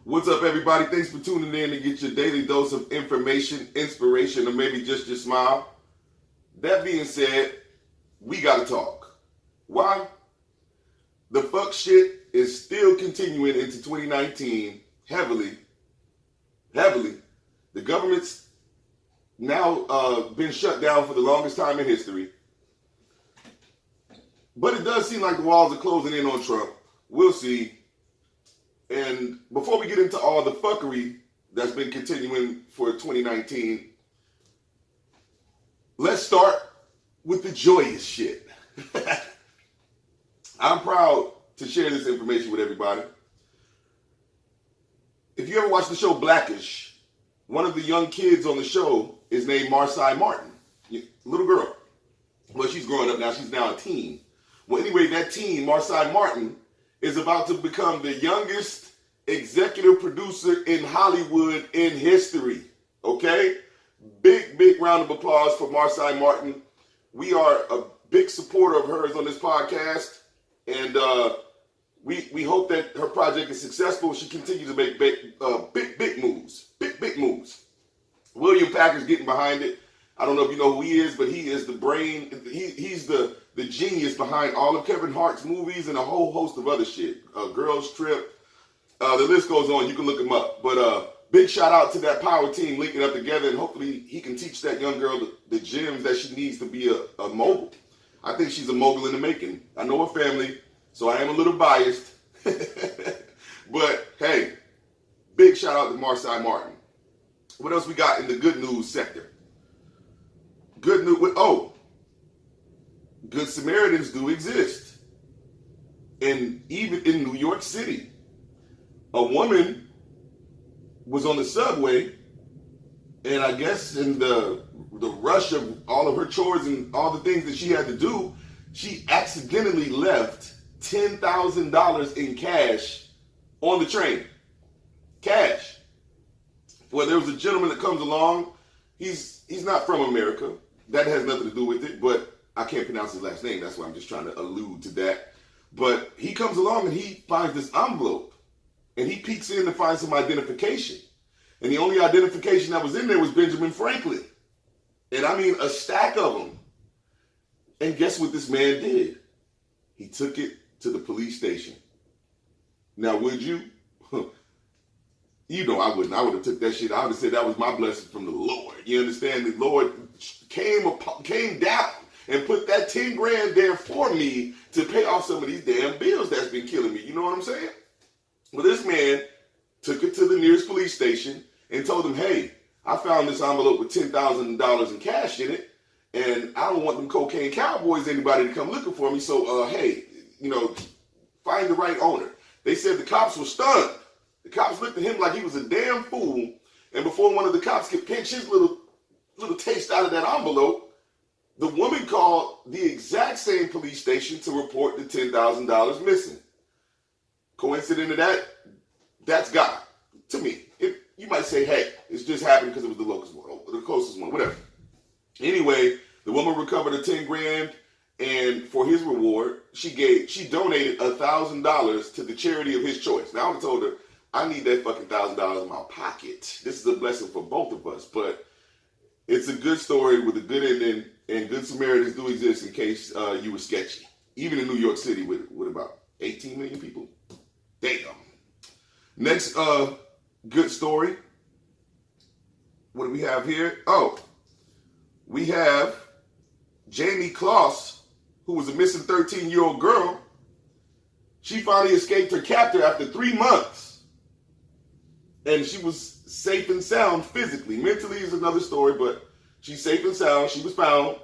What's up, everybody? Thanks for tuning in to get your daily dose of information, inspiration, or maybe just your smile. That being said, we gotta talk. Why? The fuck shit is still continuing into 2019 heavily. The government's now been shut down for the longest time in history. But it does seem like the walls are closing in on Trump. We'll see. And before we get into all the fuckery that's been continuing for 2019, let's start with the joyous shit. I'm proud to share this information with everybody. If you ever watched the show Blackish, one of the young kids on the show is named Marsai Martin, little girl. Well, she's growing up now. She's now a teen. Well, anyway, that teen, Marsai Martin, is about to become the youngest executive producer in Hollywood in history. Okay? Big round of applause for Marsai Martin. We are a big supporter of hers on this podcast. And we hope that her project is successful. She continues to make big moves. Big moves. William Packer's getting behind it. I don't know if you know who he is, but he is the brain. He's the genius behind all of Kevin Hart's movies and a whole host of other shit. Girls Trip. The list goes on. You can look him up. But big shout out to that power team linking up together, and hopefully he can teach that young girl the gems that she needs to be a mogul. I think she's a mogul in the making. I know her family, so I am a little biased. But hey, big shout out to Marsai Martin. What else we got in the good news sector? Good news. Good Samaritans do exist. And even in New York City, a woman was on the subway, and I guess in the rush of all of her chores and all the things that she had to do, she accidentally left $10,000 in cash on the train. Cash. Well, there was a gentleman that comes along. He's not from America. That has nothing to do with it, but I can't pronounce his last name. That's why I'm just trying to allude to that. But he comes along and he finds this envelope, and he peeks in to find some identification. And the only identification that was in there was Benjamin Franklin. And I mean a stack of them. And guess what this man did? He took it to the police station. Now, would you? You know I wouldn't. I would have took that shit. I would have said that was my blessing from the Lord. You understand? The Lord came down and put that 10 grand there for me to pay off some of these damn bills that's been killing me. You know what I'm saying? Well, this man took it to the nearest police station and told them, hey, I found this envelope with $10,000 in cash in it, and I don't want them cocaine cowboys, anybody to come looking for me. So, hey, find the right owner. They said the cops were stunned. The cops looked at him like he was a damn fool, and before one of the cops could pinch his little taste out of that envelope, the woman called the exact same police station to report the $10,000 missing. Coincident of that? That's God to me. You might say, hey, it's just happened because it was the closest one, whatever. Anyway, the woman recovered her 10 grand, and for his reward, she donated $1,000 to the charity of his choice. Now I told her, I need that fucking $1,000 in my pocket. This is a blessing for both of us, but it's a good story with a good ending, and good Samaritans do exist in case you were sketchy. Even in New York City with about 18 million people. Damn. Next good story. What do we have here? Oh, we have Jamie Kloss, who was a missing 13-year-old girl. She finally escaped her captor after 3 months. And she was safe and sound physically. Mentally is another story, but she's safe and sound. She was found.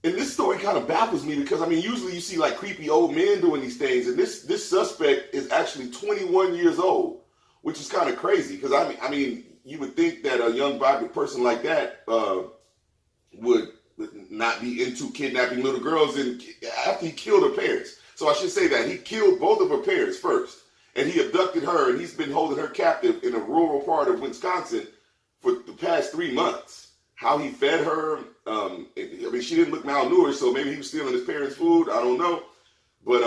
And this story kind of baffles me because, usually you see like creepy old men doing these things. And this suspect is actually 21 years old, which is kind of crazy. Because, you would think that a young, vibrant person like that would not be into kidnapping little girls after he killed her parents. So I should say that. He killed both of her parents first. And he abducted her, and he's been holding her captive in a rural part of Wisconsin for the past 3 months. How he fed her, she didn't look malnourished, so maybe he was stealing his parents' food. I don't know. But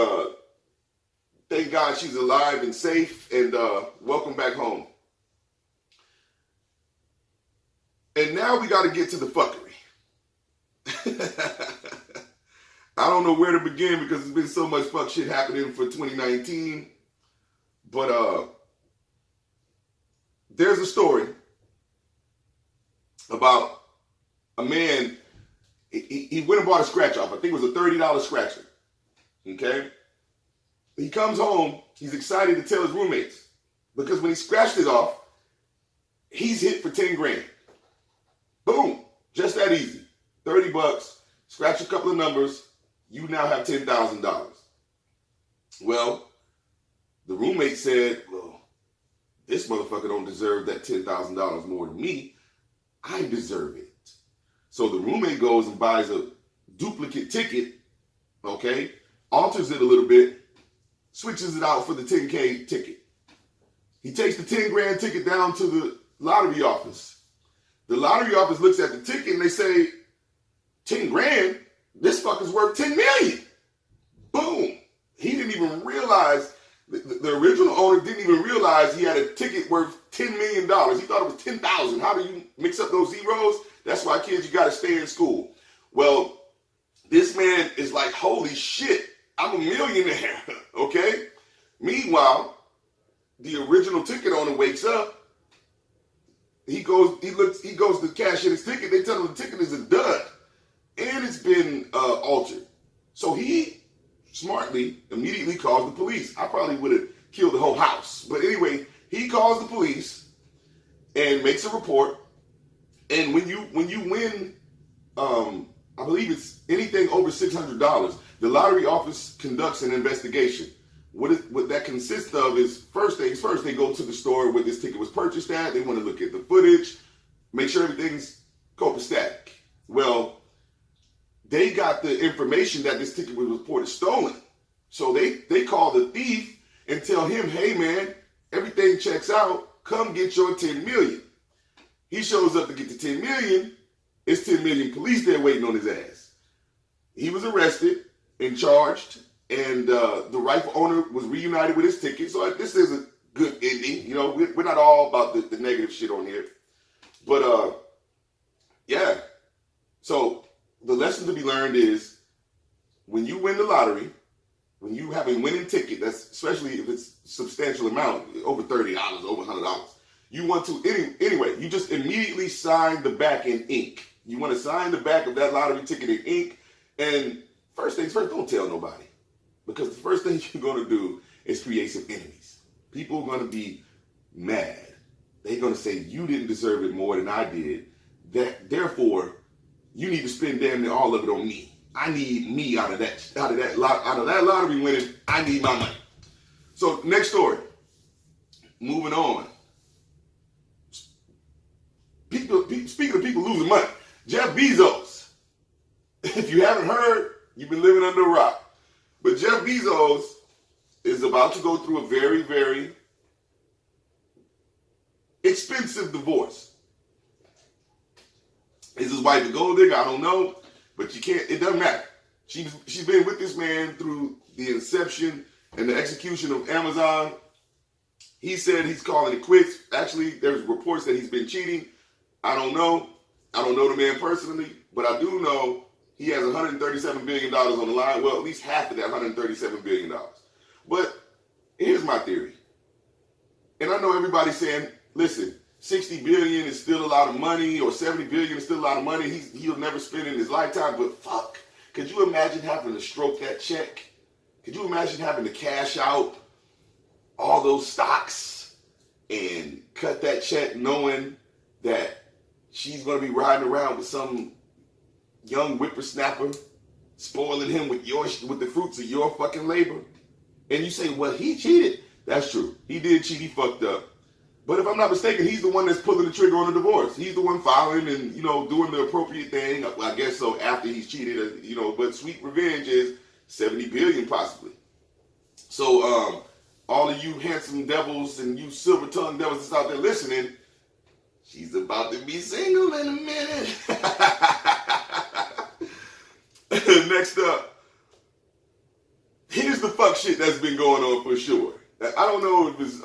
Thank God she's alive and safe, and welcome back home. And now we got to get to the fuckery. I don't know where to begin because there's been so much fuck shit happening for 2019. But there's a story about a man. He went and bought a scratch off. I think it was a $30 scratcher. Okay? He comes home. He's excited to tell his roommates because when he scratched it off, he's hit for 10 grand. Boom. Just that easy. 30 bucks. Scratch a couple of numbers. You now have $10,000. Well, the roommate said, well, this motherfucker don't deserve that $10,000 more than me. I deserve it. So the roommate goes and buys a duplicate ticket, okay, alters it a little bit, switches it out for the 10K ticket. He takes the 10 grand ticket down to the lottery office. The lottery office looks at the ticket and they say, 10 grand? This fucker's worth 10 million. Boom. He didn't even realize, the original owner didn't even realize he had a ticket worth $10 million. He thought it was 10,000. How do you mix up those zeros? That's why, kids, you got to stay in school. Well, this man is like, holy shit, I'm a millionaire, okay? Meanwhile, the original ticket owner wakes up. He goes to cash in his ticket. They tell him the ticket is a dud. And it's been altered. So he smartly immediately calls the police. I probably would have killed the whole house. But anyway, he calls the police and makes a report. And when you win, I believe it's anything over $600, the lottery office conducts an investigation. What that consists of is, first things first, they go to the store where this ticket was purchased at. They want to look at the footage, make sure everything's copacetic. Well, they got the information that this ticket was reported stolen. So they call the thief and tell him, hey man, everything checks out. Come get your 10 million. He shows up to get the 10 million. It's 10 million police there waiting on his ass. He was arrested and charged, and the rightful owner was reunited with his ticket. So this is a good ending. You know, we're not all about the negative shit on here. But yeah. So the lesson to be learned is when you win the lottery, when you have a winning ticket, that's especially if it's a substantial amount, over $30, over $100, you want to, anyway, you just immediately sign the back in ink. You want to sign the back of that lottery ticket in ink. And first things first, don't tell nobody. Because the first thing you're going to do is create some enemies. People are going to be mad. They're going to say, you didn't deserve it more than I did. Therefore, you need to spend damn near all of it on me. I need me out of that lottery winning. I need my money. So next story. Moving on. Speaking of people losing money, Jeff Bezos. If you haven't heard, you've been living under a rock. But Jeff Bezos is about to go through a very, very expensive divorce. Is his wife a gold digger? I don't know. But you can't, it doesn't matter. She's been with this man through the inception and the execution of Amazon. He said he's calling it quits. Actually, there's reports that he's been cheating. I don't know. I don't know the man personally, but I do know he has $137 billion on the line. Well, at least half of that $137 billion. But here's my theory. And I know everybody's saying, listen, 60 billion is still a lot of money, or 70 billion is still a lot of money. He'll never spend in his lifetime, but fuck. Could you imagine having to stroke that check? Could you imagine having to cash out all those stocks and cut that check knowing that she's going to be riding around with some young whippersnapper, spoiling him with the fruits of your fucking labor? And you say, well, he cheated. That's true. He did cheat. He fucked up. But if I'm not mistaken, he's the one that's pulling the trigger on the divorce. He's the one filing and, doing the appropriate thing. I guess so, after he's cheated, but sweet revenge is 70 billion possibly. So all of you handsome devils and you silver-tongued devils that's out there listening, she's about to be single in a minute. Next up, here's the fuck shit that's been going on for sure. I don't know if it's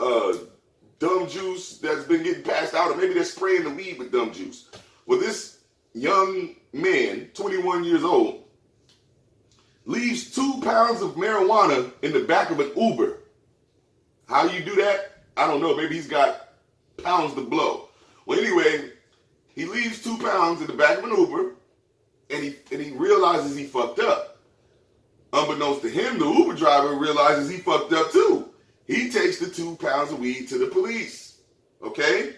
dumb juice that's been getting passed out, or maybe they're spraying the weed with dumb juice. Well, this young man, 21 years old, leaves 2 pounds of marijuana in the back of an Uber. How you do that? I don't know. Maybe he's got pounds to blow. Well, anyway, he leaves 2 pounds in the back of an Uber, and he realizes he fucked up. Unbeknownst to him, the Uber driver realizes he fucked up too. He takes the 2 pounds of weed to the police. Okay?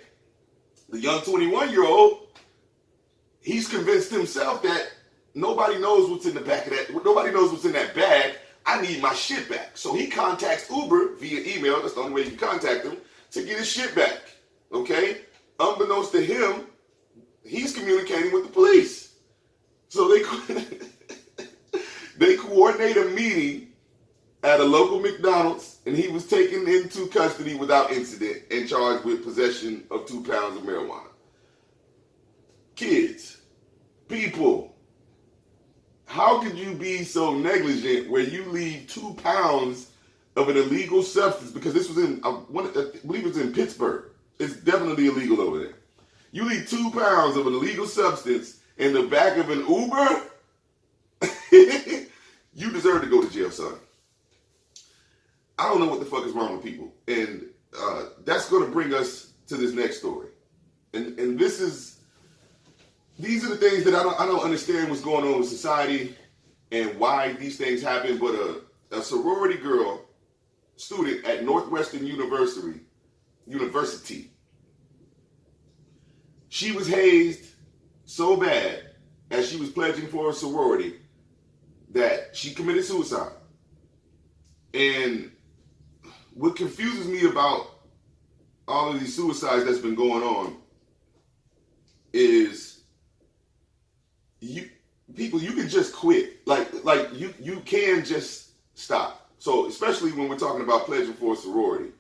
The young 21-year-old, he's convinced himself that nobody knows what's in the back of that. Nobody knows what's in that bag. I need my shit back. So he contacts Uber via email. That's the only way you can contact them to get his shit back. Okay? Unbeknownst to him, he's communicating with the police. So they coordinate a meeting at a local McDonald's, and he was taken into custody without incident and charged with possession of 2 pounds of marijuana. Kids, people, how could you be so negligent where you leave 2 pounds of an illegal substance? Because this was I believe it's in Pittsburgh. It's definitely illegal over there. You leave 2 pounds of an illegal substance in the back of an Uber? You deserve to go to jail, son. I don't know what the fuck is wrong with people. And that's going to bring us to this next story. And these are the things that I don't understand what's going on with society and why these things happen. But a sorority girl, student at Northwestern University, she was hazed so bad as she was pledging for a sorority that she committed suicide. And what confuses me about all of these suicides that's been going on is you can just quit. Like you can just stop. So especially when we're talking about pledging for a sorority,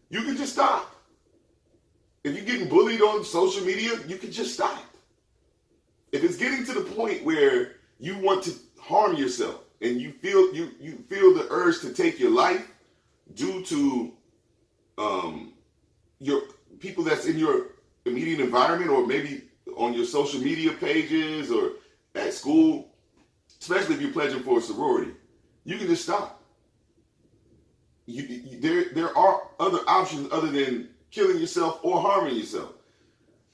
you can just stop. If you're getting bullied on social media, you can just stop. If it's getting to the point where you want to harm yourself and you feel the urge to take your life due to your people that's in your immediate environment, or maybe on your social media pages or at school, especially if you're pledging for a sorority, you can just stop. There are other options other than killing yourself or harming yourself.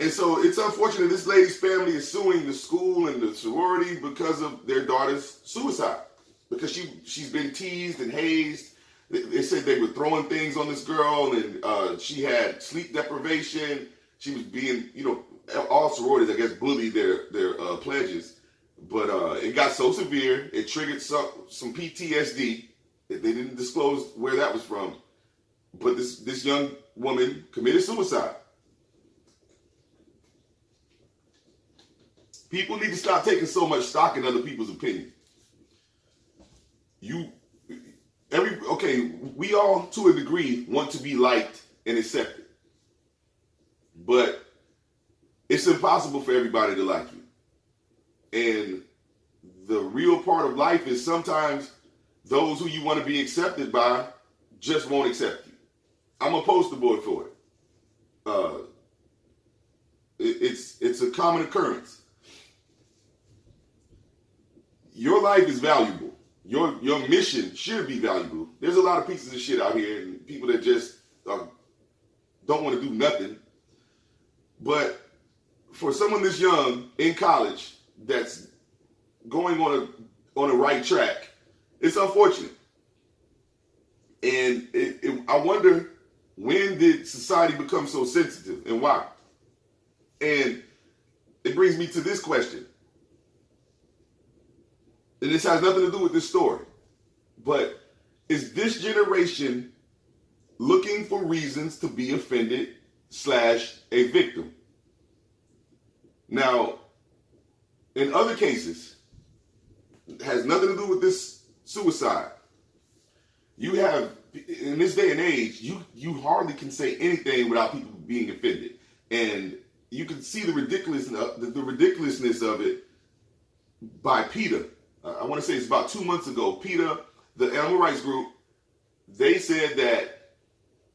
And so it's unfortunate this lady's family is suing the school and the sorority because of their daughter's suicide. Because she's been teased and hazed. They said they were throwing things on this girl, and she had sleep deprivation. She was being, all sororities, I guess, bullied their pledges. But it got so severe, it triggered some PTSD. They didn't disclose where that was from. But this young woman committed suicide. People need to stop taking so much stock in other people's opinion. We all, to a degree, want to be liked and accepted. But it's impossible for everybody to like you. And the real part of life is sometimes those who you want to be accepted by just won't accept you. I'm a poster boy for it. It's a common occurrence. Your life is valuable. Your mission should be valuable. There's a lot of pieces of shit out here and people that just don't want to do nothing. But for someone this young in college that's going on a right track, it's unfortunate. And I wonder, when did society become so sensitive and why? And it brings me to this question. And this has nothing to do with this story. But is this generation looking for reasons to be offended / a victim? Now, in other cases, it has nothing to do with this suicide. You have, in this day and age, you hardly can say anything without people being offended. And you can see the ridiculousness of it by PETA. I want to say it's about 2 months ago. PETA the animal rights group, they said that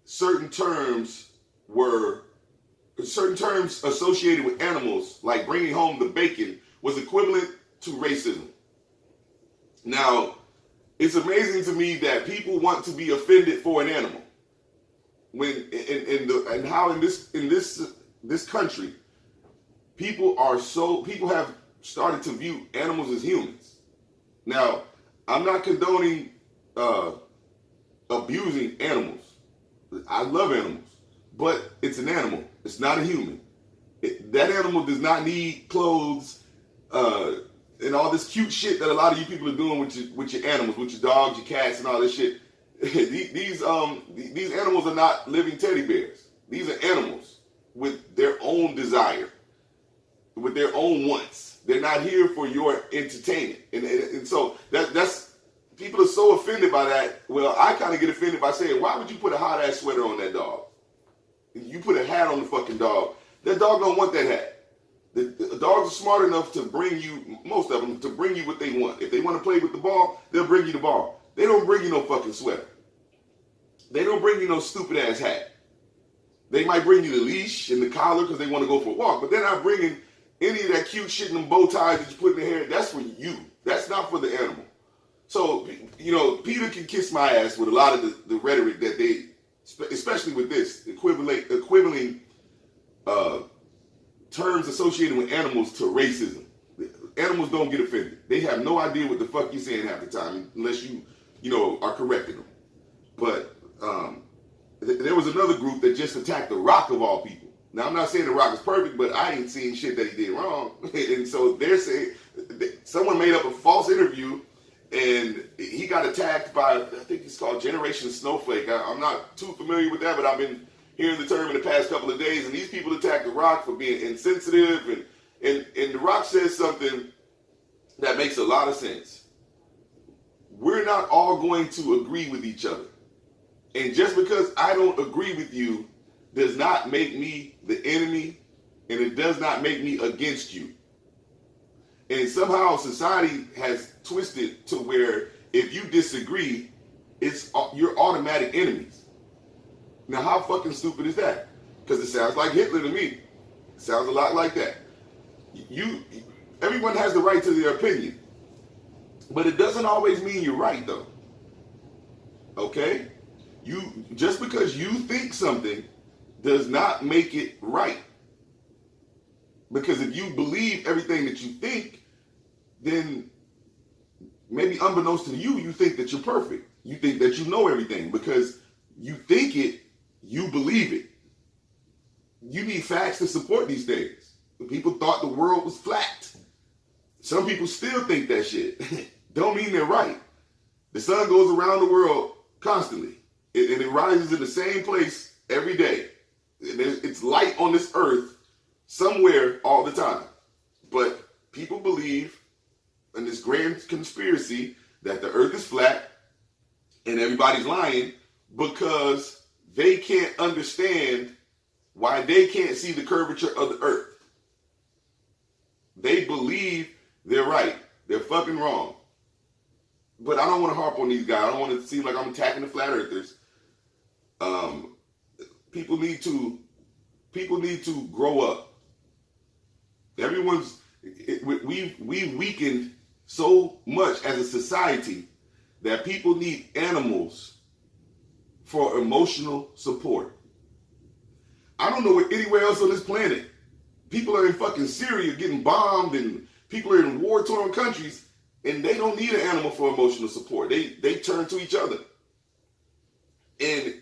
certain terms associated with animals, like bringing home the bacon, was equivalent to racism. Now, it's amazing to me that people want to be offended for an animal, when and how in this country, people have started to view animals as humans. Now, I'm not condoning abusing animals. I love animals, but it's an animal. It's not a human. That animal does not need clothes and all this cute shit that a lot of you people are doing with your animals, with your dogs, your cats, and all this shit. These animals are not living teddy bears. These are animals with their own desire, with their own wants. They're not here for your entertainment, and so that's people are so offended by that. Well, I kind of get offended by saying, why would you put a hot ass sweater on that dog? You put a hat on the fucking dog. That dog don't want that hat. The dogs are smart enough to bring you, most of them, to bring you what they want. If they want to play with the ball, they'll bring you the ball. They don't bring you no fucking sweater. They don't bring you no stupid ass hat. They might bring you the leash and the collar because they want to go for a walk, but they're not bringing any of that cute shit in them bow ties that you put in the hair. That's for you. That's not for the animal. So, Peter can kiss my ass with a lot of the rhetoric that they, especially with this, equivalent terms associated with animals to racism. Animals don't get offended. They have no idea what the fuck you're saying half the time unless you are correcting them. But there was another group that just attacked The Rock of all people. Now, I'm not saying The Rock is perfect, but I ain't seen shit that he did wrong. And so they're saying someone made up a false interview and he got attacked by, I think it's called Generation Snowflake. I'm not too familiar with that, but I've been hearing the term in the past couple of days. And these people attacked The Rock for being insensitive. And The Rock says something that makes a lot of sense. We're not all going to agree with each other. And just because I don't agree with you does not make me the enemy, and it does not make me against you. And somehow society has twisted to where if you disagree, you're automatic enemies. Now, how fucking stupid is that? Because it sounds like Hitler to me. It sounds a lot like that. Everyone has the right to their opinion, but it doesn't always mean you're right, though. Okay? Just because you think something does not make it right. Because if you believe everything that you think, then maybe unbeknownst to you, you think that you're perfect. You think that you know everything. Because you think it, you believe it. You need facts to support these things. People thought the world was flat. Some people still think that shit. Don't mean they're right. The sun goes around the world constantly. And it rises in the same place every day. It's light on this earth somewhere all the time. But people believe in this grand conspiracy that the earth is flat and everybody's lying because they can't understand why they can't see the curvature of the earth. They believe they're right. They're fucking wrong. But I don't want to harp on these guys. I don't want to seem like I'm attacking the flat earthers. People need to grow up. We've weakened so much as a society that people need animals for emotional support. I don't know anywhere else on this planet. People are in fucking Syria getting bombed and people are in war-torn countries and they don't need an animal for emotional support. They turn to each other. And,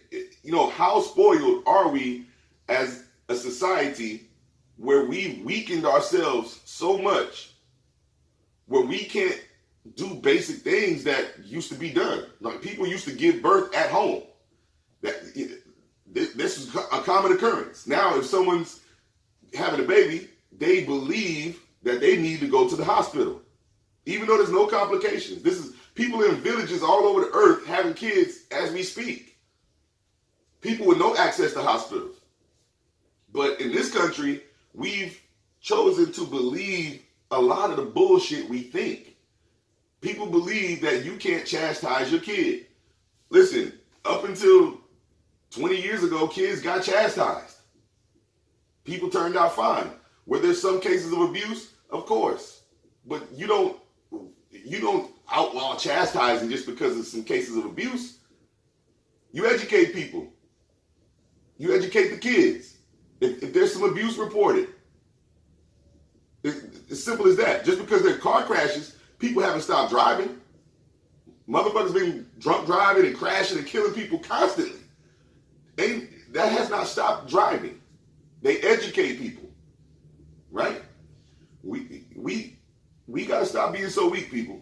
how spoiled are we as a society where we've weakened ourselves so much where we can't do basic things that used to be done. Like people used to give birth at home. This is a common occurrence. Now, if someone's having a baby, they believe that they need to go to the hospital, even though there's no complications. This is people in villages all over the earth having kids as we speak. People with no access to hospitals. But in this country, we've chosen to believe a lot of the bullshit we think. People believe that you can't chastise your kid. Listen, up until 20 years ago, kids got chastised. People turned out fine. Were there some cases of abuse? Of course. But you don't outlaw chastising just because of some cases of abuse. You educate people. You educate the kids. If there's some abuse reported, it's simple as that. Just because there are car crashes, people haven't stopped driving. Motherfuckers been drunk driving and crashing and killing people constantly. And that has not stopped driving. They educate people, right? We got to stop being so weak, people.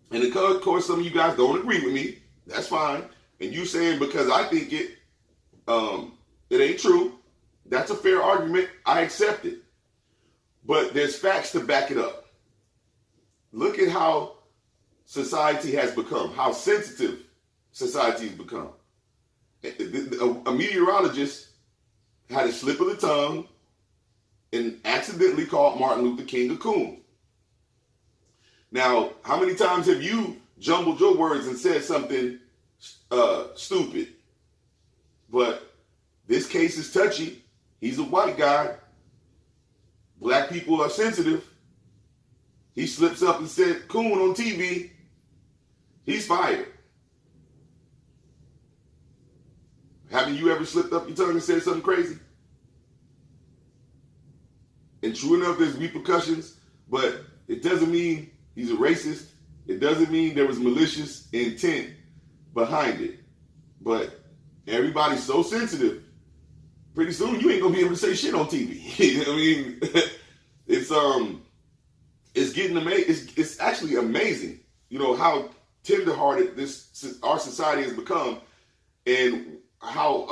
And of course, some of you guys don't agree with me. That's fine. And you saying because I think it ain't true. That's a fair argument. I accept it. But there's facts to back it up. Look at how society has become, how sensitive society has become. A meteorologist had a slip of the tongue and accidentally called Martin Luther King a coon. Now, how many times have you jumbled your words and said something stupid? But this case is touchy. He's a white guy. Black people are sensitive. He slips up and said coon on TV. He's fired. Haven't you ever slipped up your tongue and said something crazy? And true enough, there's repercussions, but it doesn't mean he's a racist. It doesn't mean there was malicious intent behind it. But everybody's so sensitive. Pretty soon you ain't gonna be able to say shit on TV. I mean, it's getting amazing. It's actually amazing, how tenderhearted our society has become, and how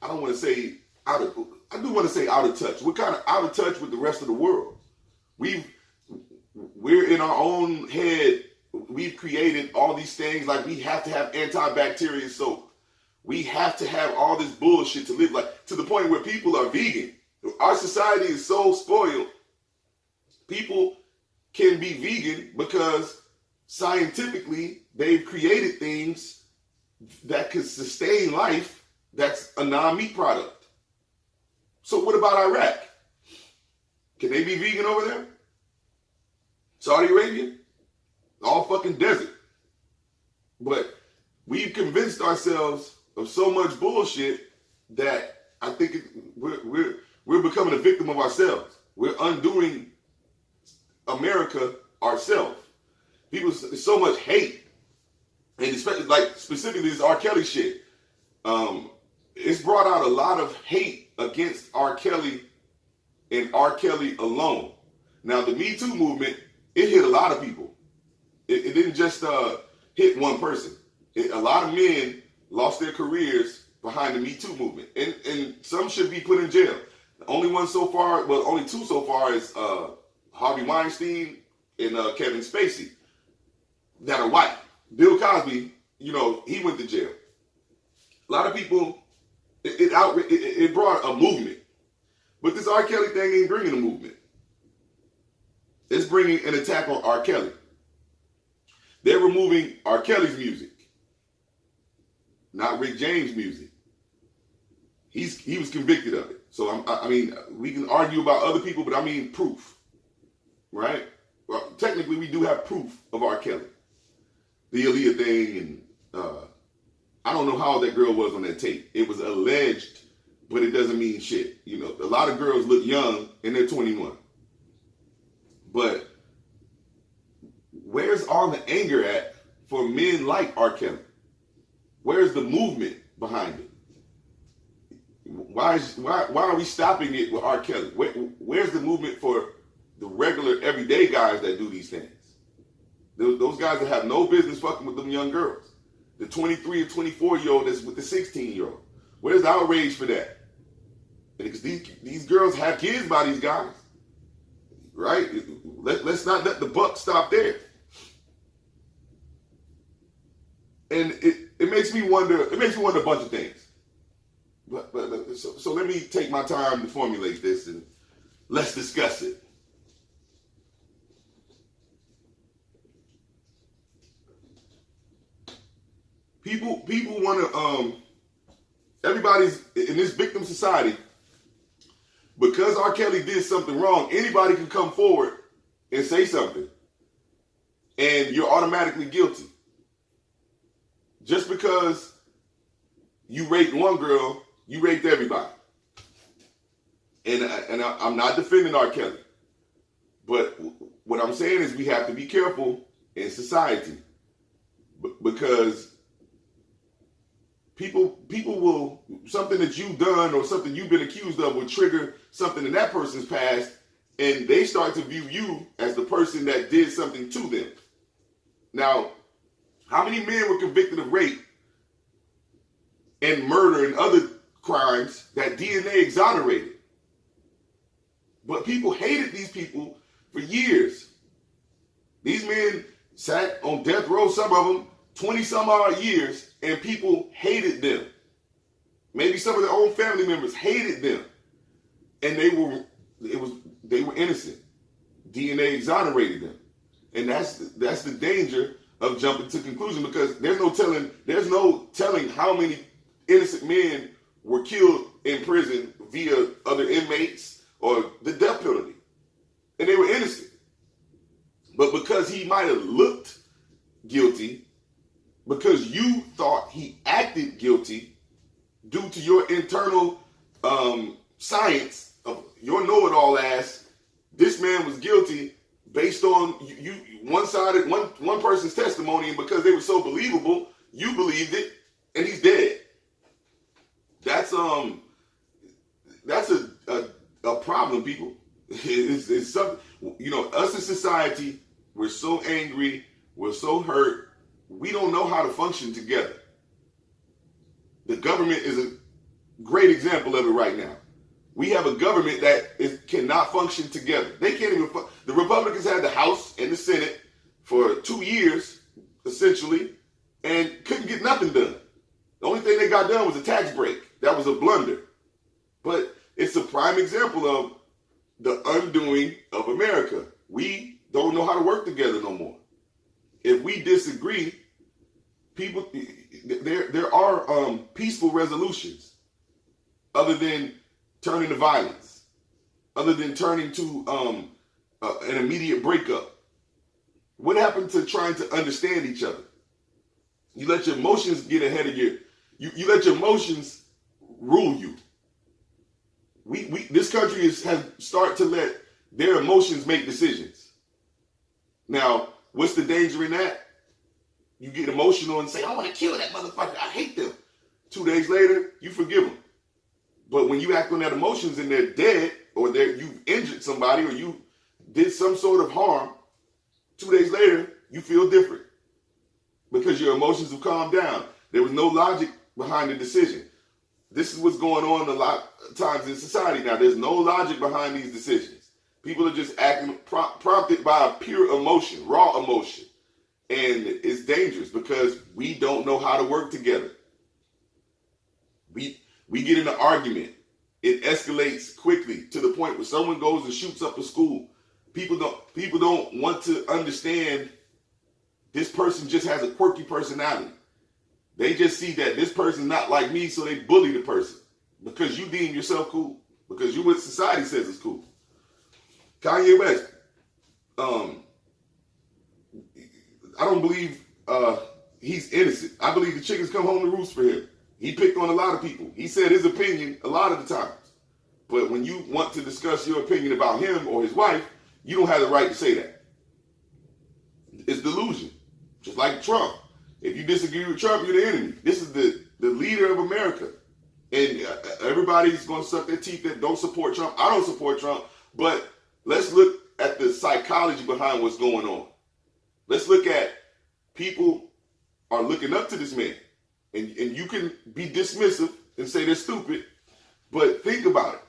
I don't want to say out of. I do want to say out of touch. We're kind of out of touch with the rest of the world. We're in our own head. We've created all these things like we have to have antibacterial soap. We have to have all this bullshit to live like, to the point where people are vegan. Our society is so spoiled. People can be vegan because scientifically they've created things that could sustain life that's a non-meat product. So what about Iraq? Can they be vegan over there? Saudi Arabia? All fucking desert. But we've convinced ourselves of so much bullshit that I think we're becoming a victim of ourselves. We're undoing America ourselves. People, so much hate, and especially specifically this R. Kelly shit. It's brought out a lot of hate against R. Kelly and R. Kelly alone. Now the Me Too movement, it hit a lot of people. It didn't just hit one person. A lot of men lost their careers behind the Me Too movement. And some should be put in jail. The only one so far, well, only two so far is Harvey Weinstein and Kevin Spacey that are white. Bill Cosby, he went to jail. A lot of people, it brought a movement. But this R. Kelly thing ain't bringing a movement. It's bringing an attack on R. Kelly. They're removing R. Kelly's music, not Rick James' music. He was convicted of it. So I mean, we can argue about other people, but I mean proof, right? Well, technically, we do have proof of R. Kelly, the Aaliyah thing, and I don't know how that girl was on that tape. It was alleged, but it doesn't mean shit. A lot of girls look young and they're 21. But where's all the anger at for men like R. Kelly? Where's the movement behind it? Why are we stopping it with R. Kelly? Where's the movement for the regular everyday guys that do these things? Those guys that have no business fucking with them young girls. The 23 or 24-year-old that's with the 16-year-old. Where's the outrage for that? Because these girls have kids by these guys. Right? Let's not let the buck stop there. And it makes me wonder. It makes me wonder a bunch of things. So let me take my time to formulate this and let's discuss it. People want to. Everybody's in this victim society. Because R. Kelly did something wrong, anybody can come forward and say something, and you're automatically guilty. Just because you raped one girl, you raped everybody. And I'm not defending R. Kelly, but what I'm saying is we have to be careful in society, because people will, something that you've done or something you've been accused of will trigger something in that person's past, and they start to view you as the person that did something to them. Now, how many men were convicted of rape and murder and other crimes that DNA exonerated? But people hated these people for years. These men sat on death row, some of them 20 some odd years, and people hated them. Maybe some of their own family members hated them, and they were innocent. DNA exonerated them, and that's the danger of jumping to conclusion, because there's no telling how many innocent men were killed in prison via other inmates or the death penalty, and they were innocent. But because he might have looked guilty, because you thought he acted guilty due to your internal science of your know-it-all ass, this man was guilty based on one person's testimony, and because they were so believable, you believed it, and he's dead. That's a problem, people. It's something, us in society, we're so angry, we're so hurt, we don't know how to function together. The government is a great example of it right now. We have a government that cannot function together. They can't even. The Republicans had the House and the Senate for 2 years, essentially, and couldn't get nothing done. The only thing they got done was a tax break. That was a blunder. But it's a prime example of the undoing of America. We don't know how to work together no more. If we disagree, there are peaceful resolutions other than turning to violence, other than turning to an immediate breakup. What happened to trying to understand each other? You let your emotions get ahead of you let your emotions rule you. This country has started to let their emotions make decisions. Now, what's the danger in that? You get emotional and say, I want to kill that motherfucker. I hate them. 2 days later, you forgive them. But when you act on that emotions and they're dead, or you've injured somebody, or you did some sort of harm, 2 days later, you feel different because your emotions have calmed down. There was no logic behind the decision. This is what's going on a lot of times in society now. There's no logic behind these decisions. People are just acting prompted by a pure emotion, raw emotion. And it's dangerous because we don't know how to work together. We get in an argument. It escalates quickly to the point where someone goes and shoots up a school. People don't want to understand this person just has a quirky personality. They just see that this person's not like me, so they bully the person because you deem yourself cool, because you what society says is cool. Kanye West, I don't believe he's innocent. I believe the chickens come home to roost for him. He picked on a lot of people. He said his opinion a lot of the times. But when you want to discuss your opinion about him or his wife, you don't have the right to say that. It's delusion. Just like Trump. If you disagree with Trump, you're the enemy. This is the leader of America. And everybody's going to suck their teeth that don't support Trump. I don't support Trump. But let's look at the psychology behind what's going on. Let's look at people are looking up to this man. And you can be dismissive and say they're stupid, but think about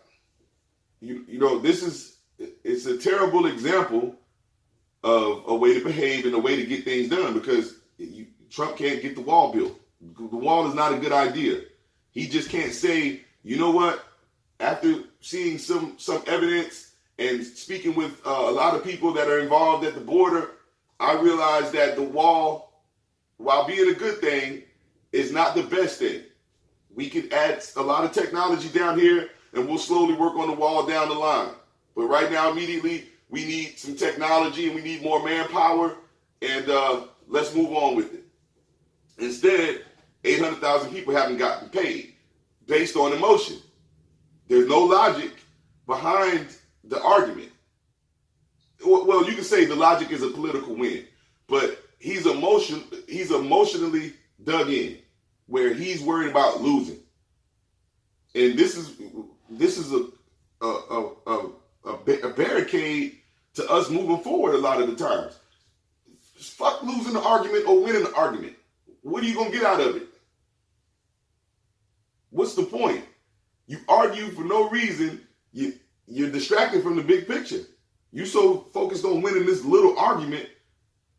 it. It's a terrible example of a way to behave and a way to get things done, because Trump can't get the wall built. The wall is not a good idea. He just can't say, you know what, after seeing some evidence and speaking with a lot of people that are involved at the border, I realized that the wall, while being a good thing, is not the best thing. We can add a lot of technology down here, and we'll slowly work on the wall down the line. But right now, immediately, we need some technology and we need more manpower, and let's move on with it. Instead, 800,000 people haven't gotten paid based on emotion. There's no logic behind the argument. Well, you can say the logic is a political win, but he's emotionally dug in, where he's worried about losing. And this is a barricade to us moving forward a lot of the times. Fuck losing the argument or winning the argument. What are you going to get out of it? What's the point? You argue for no reason. You're distracted from the big picture. You're so focused on winning this little argument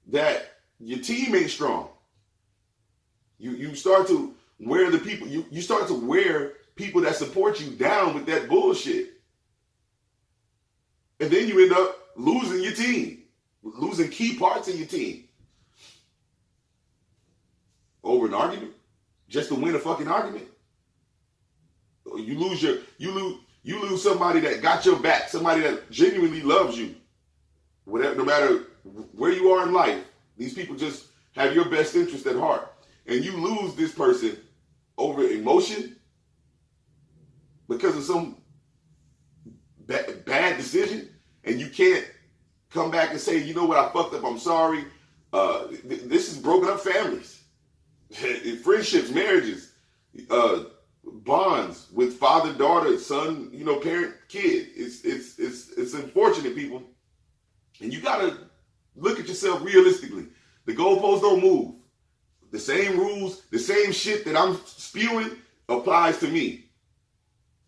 that your team ain't strong. You start to wear the people, you start to wear people that support you down with that bullshit. And then you end up losing your team, losing key parts of your team over an argument, just to win a fucking argument. You lose somebody that got your back, somebody that genuinely loves you. Whatever, no matter where you are in life, these people just have your best interest at heart. And you lose this person over emotion because of some bad decision, and you can't come back and say, you know what, I fucked up, I'm sorry. This has broken up families, friendships, marriages, bonds with father, daughter, son, parent, kid. It's unfortunate, people. And you gotta look at yourself realistically. The goalposts don't move. The same rules, the same shit that I'm spewing applies to me.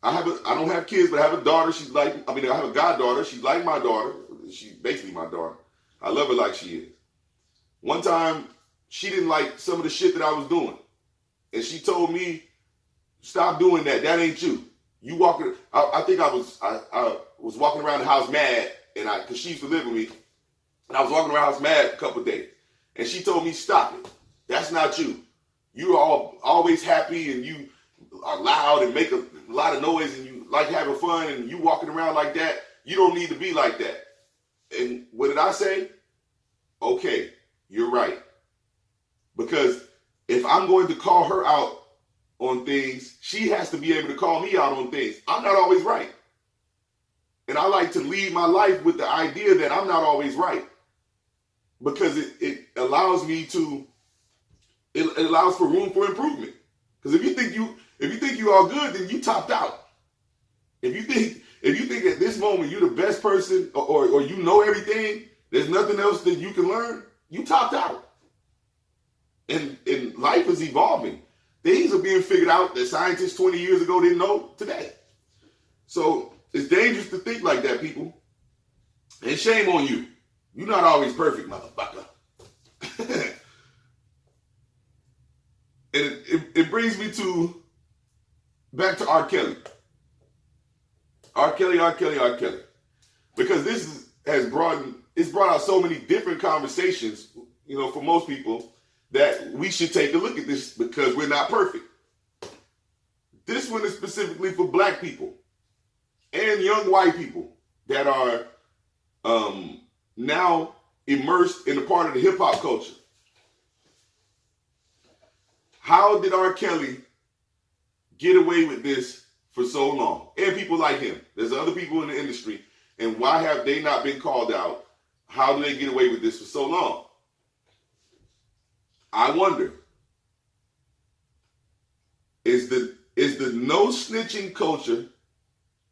I don't have kids, but I have a daughter. I have a goddaughter. She's like my daughter. She's basically my daughter. I love her like she is. One time, she didn't like some of the shit that I was doing. And she told me, stop doing that. That ain't you. You walking, I think I was walking around the house mad, because she used to live with me. And I was walking around the house mad a couple of days. And she told me, stop it. That's not you. You're always happy, and you are loud and make a lot of noise, and you like having fun, and you walking around like that. You don't need to be like that. And what did I say? Okay, you're right. Because if I'm going to call her out on things, she has to be able to call me out on things. I'm not always right. And I like to lead my life with the idea that I'm not always right. Because it allows me to, it allows for room for improvement. Because if you think you all good, then you topped out. If you think at this moment you're the best person, or you know everything, there's nothing else that you can learn, you topped out. And life is evolving. Things are being figured out that scientists 20 years ago didn't know today. So it's dangerous to think like that, people. And shame on you. You're not always perfect, motherfucker. And it brings me back to R. Kelly. R. Kelly. Because this has brought out so many different conversations, for most people, that we should take a look at this, because we're not perfect. This one is specifically for black people and young white people that are now immersed in a part of the hip hop culture. How did R. Kelly get away with this for so long? And people like him. There's other people in the industry. And why have they not been called out? How do they get away with this for so long? I wonder, is the no snitching culture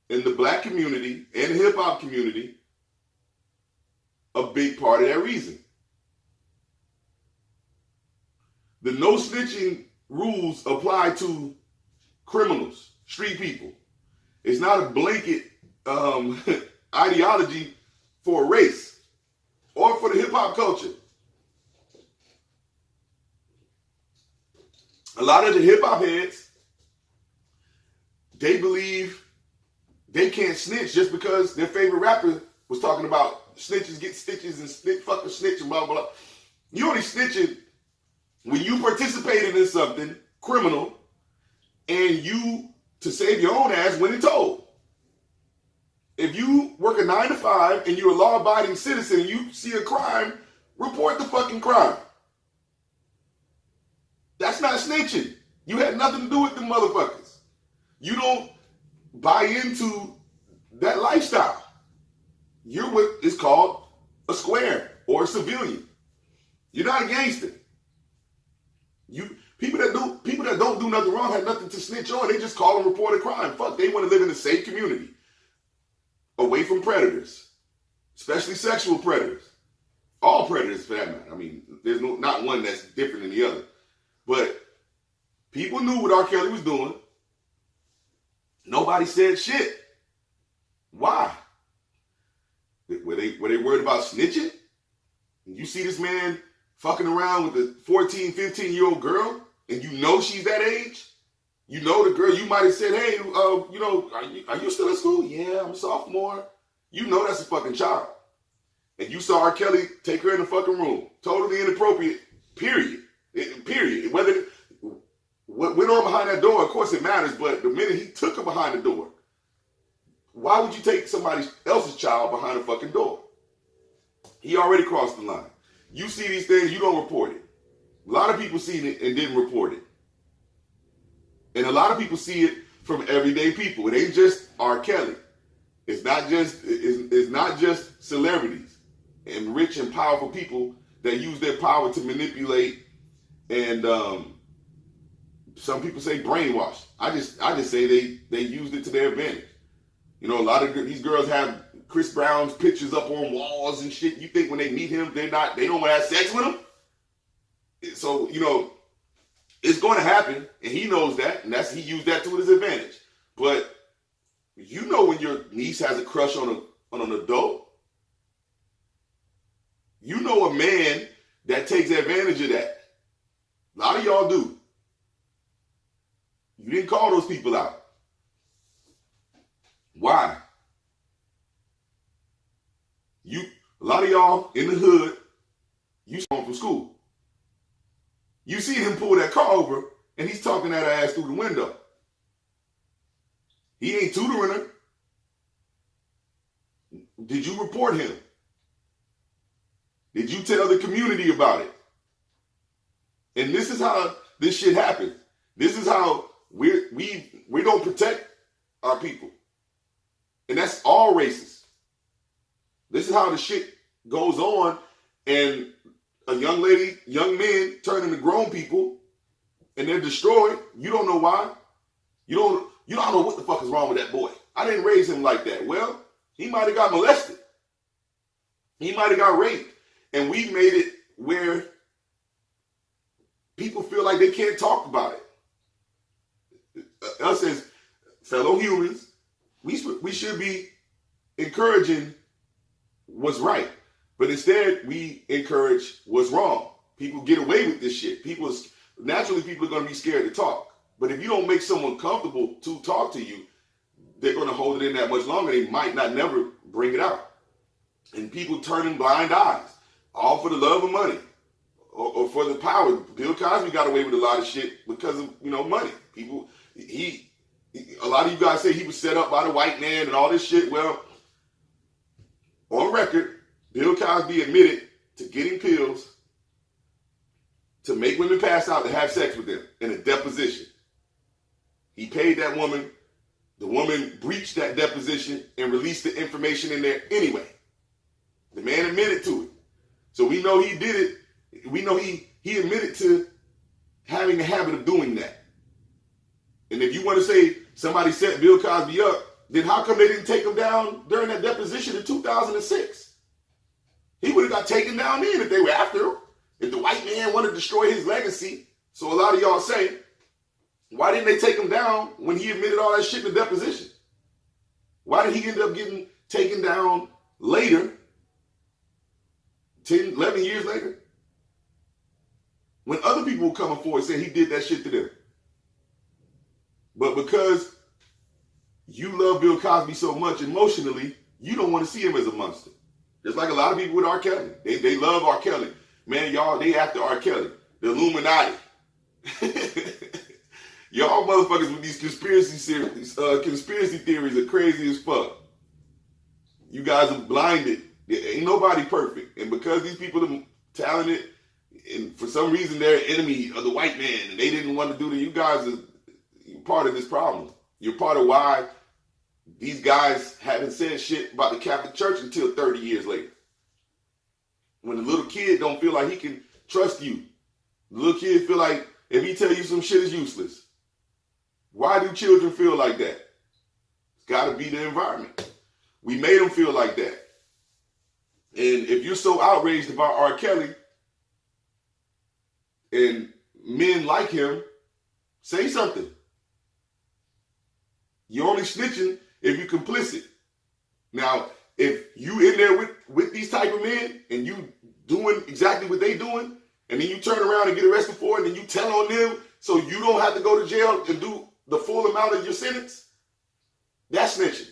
in the black community and the hip hop community a big part of that reason? The no snitching rules apply to criminals, street people. It's not a blanket ideology for a race or for the hip hop culture. A lot of the hip hop heads, they believe they can't snitch just because their favorite rapper was talking about snitches get stitches and fuck a snitch and blah, blah, blah. You only snitching when you participated in something criminal, and you, to save your own ass, went and told. If you work a 9 to 5 and you're a law-abiding citizen and you see a crime, report the fucking crime. That's not snitching. You had nothing to do with the motherfuckers. You don't buy into that lifestyle. You're what is called a square or a civilian. You're not a gangster. People that don't do nothing wrong have nothing to snitch on. They just call and report a crime. Fuck, they want to live in a safe community, away from predators, especially sexual predators. All predators, for that matter. I mean, there's not one that's different than the other. But people knew what R. Kelly was doing. Nobody said shit. Why? Were they worried about snitching? You see this man fucking around with a 14, 15-year-old girl, and you know she's that age? You know the girl, you might have said, hey, are you still in school? Yeah, I'm a sophomore. You know that's a fucking child. And you saw R. Kelly take her in the fucking room. Totally inappropriate, period. Period. Whether what went on behind that door, of course it matters, but the minute he took her behind the door, why would you take somebody else's child behind a fucking door? He already crossed the line. You see these things, you don't report it. A lot of people seen it and didn't report it. And a lot of people see it from everyday people. It ain't just R. Kelly. It's not just celebrities and rich and powerful people that use their power to manipulate and some people say brainwash. I just say they used it to their advantage. You know, a lot of these girls have Chris Brown's pictures up on walls and shit. You think when they meet him, they don't want to have sex with him? So, you know, it's going to happen, and he knows that, and he used that to his advantage. But you know when your niece has a crush on an adult, you know a man that takes advantage of that. A lot of y'all do. You didn't call those people out. Why? A lot of y'all in the hood, you saw him from school. You see him pull that car over, and he's talking that ass through the window. He ain't tutoring her. Did you report him? Did you tell the community about it? And this is how this shit happens. This is how we don't protect our people. And that's all races. This is how the shit goes on, and a young men turn into grown people, and they're destroyed. You don't know why. You don't know what the fuck is wrong with that boy. I didn't raise him like that. Well, he might have got molested. He might have got raped. And we made it where people feel like they can't talk about it. Us as fellow humans, we should be encouraging what's right. But instead, we encourage what's wrong. People get away with this shit. Naturally, people are going to be scared to talk. But if you don't make someone comfortable to talk to you, they're going to hold it in that much longer. They might not never bring it out. And people turning blind eyes, all for the love of money or for the power. Bill Cosby got away with a lot of shit because of, money. A lot of you guys say he was set up by the white man and all this shit. Well, on record, Bill Cosby admitted to getting pills to make women pass out to have sex with them in a deposition. He paid that woman. The woman breached that deposition and released the information in there anyway. The man admitted to it. So we know he did it. We know he admitted to having a habit of doing that. And if you want to say somebody set Bill Cosby up, then how come they didn't take him down during that deposition in 2006? He would have got taken down then if they were after him. If the white man wanted to destroy his legacy. So a lot of y'all say, why didn't they take him down when he admitted all that shit in the deposition? Why did he end up getting taken down later, 10, 11 years later? When other people were coming forward saying he did that shit to them. But because you love Bill Cosby so much emotionally, you don't want to see him as a monster. Just like a lot of people with R. Kelly. They love R. Kelly. Man, y'all, they after R. Kelly. The Illuminati. Y'all motherfuckers with these conspiracy theories are crazy as fuck. You guys are blinded. Ain't nobody perfect. And because these people are talented, and for some reason they're an enemy of the white man, and they didn't want to do that, you guys are part of this problem. You're part of why these guys haven't said shit about the Catholic Church until 30 years later. When the little kid don't feel like he can trust you. The little kid feel like if he tell you some shit is useless. Why do children feel like that? It's got to be the environment. We made them feel like that. And if you're so outraged about R. Kelly and men like him, say something. You're only snitching if you're complicit. Now, if you in there with these type of men and you doing exactly what they doing, and then you turn around and get arrested for it, and then you tell on them so you don't have to go to jail and do the full amount of your sentence, that's snitching.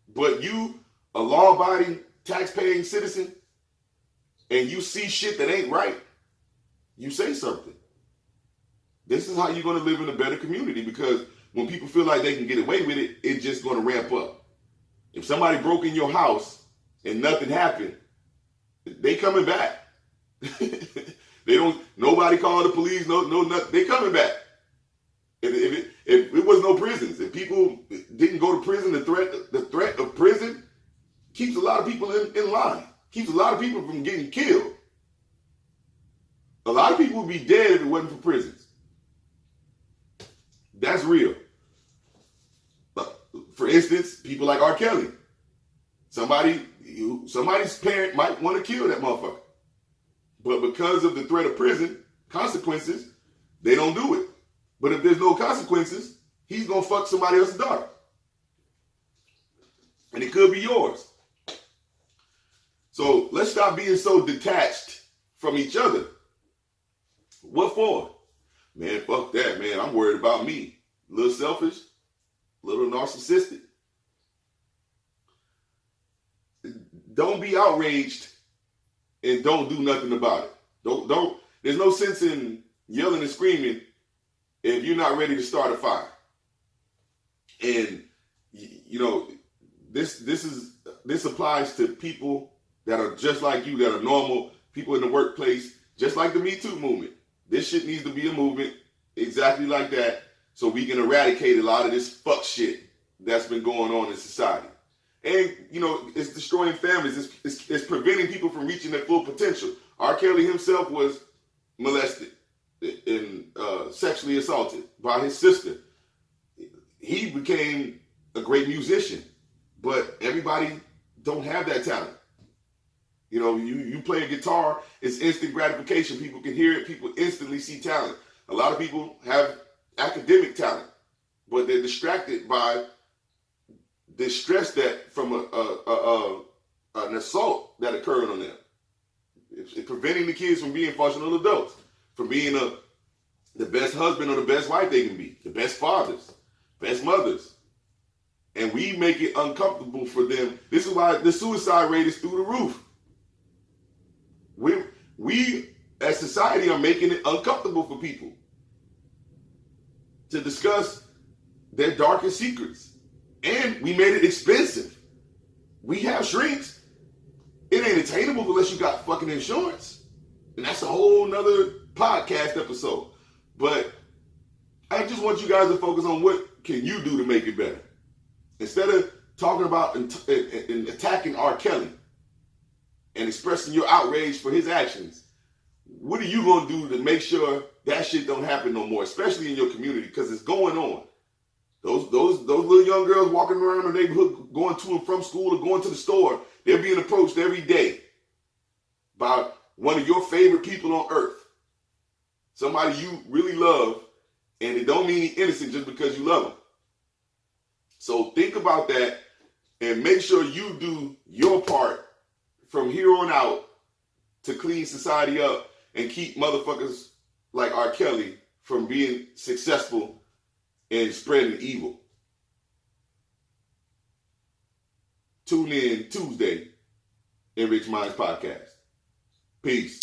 But you, a law-abiding, tax-paying citizen, and you see shit that ain't right, you say something. This is how you're going to live in a better community, because when people feel like they can get away with it, it's just going to ramp up. If somebody broke in your house and nothing happened, they coming back. Nobody called the police, nothing. They coming back. If it was no prisons, if people didn't go to prison, the threat of prison keeps a lot of people in line, keeps a lot of people from getting killed. A lot of people would be dead if it wasn't for prisons. That's real. For instance, people like R. Kelly. Somebody's parent might want to kill that motherfucker. But because of the threat of prison, consequences, they don't do it. But if there's no consequences, he's going to fuck somebody else's daughter. And it could be yours. So let's stop being so detached from each other. What for? Man, fuck that, man. I'm worried about me. A little selfish, a little narcissistic. Don't be outraged and don't do nothing about it. Don't. There's no sense in yelling and screaming if you're not ready to start a fire. And you know, this applies to people that are just like you, that are normal, people in the workplace, just like the Me Too movement. This shit needs to be a movement exactly like that, so we can eradicate a lot of this fuck shit that's been going on in society. And, you know, it's destroying families. It's preventing people from reaching their full potential. R. Kelly himself was molested and sexually assaulted by his sister. He became a great musician, but everybody don't have that talent. You know, you play a guitar, it's instant gratification. People can hear it. People instantly see talent. A lot of people have academic talent, but they're distracted by the stress that from an assault that occurred on them. It's preventing the kids from being functional adults, from being the best husband or the best wife they can be, the best fathers, best mothers. And we make it uncomfortable for them. This is why the suicide rate is through the roof. We as society are making it uncomfortable for people to discuss their darkest secrets. And we made it expensive. We have shrinks. It ain't attainable unless you got fucking insurance. And that's a whole nother podcast episode. But I just want you guys to focus on what can you do to make it better. Instead of talking about and attacking R. Kelly and expressing your outrage for his actions, what are you going to do to make sure that shit don't happen no more, especially in your community, because it's going on. Those little young girls walking around the neighborhood, going to and from school or going to the store, they're being approached every day by one of your favorite people on earth. Somebody you really love, and it don't mean he's innocent just because you love him. So think about that and make sure you do your part from here on out to clean society up and keep motherfuckers like R. Kelly from being successful and spreading evil. Tune in Tuesday, Enriched Minds Podcast. Peace.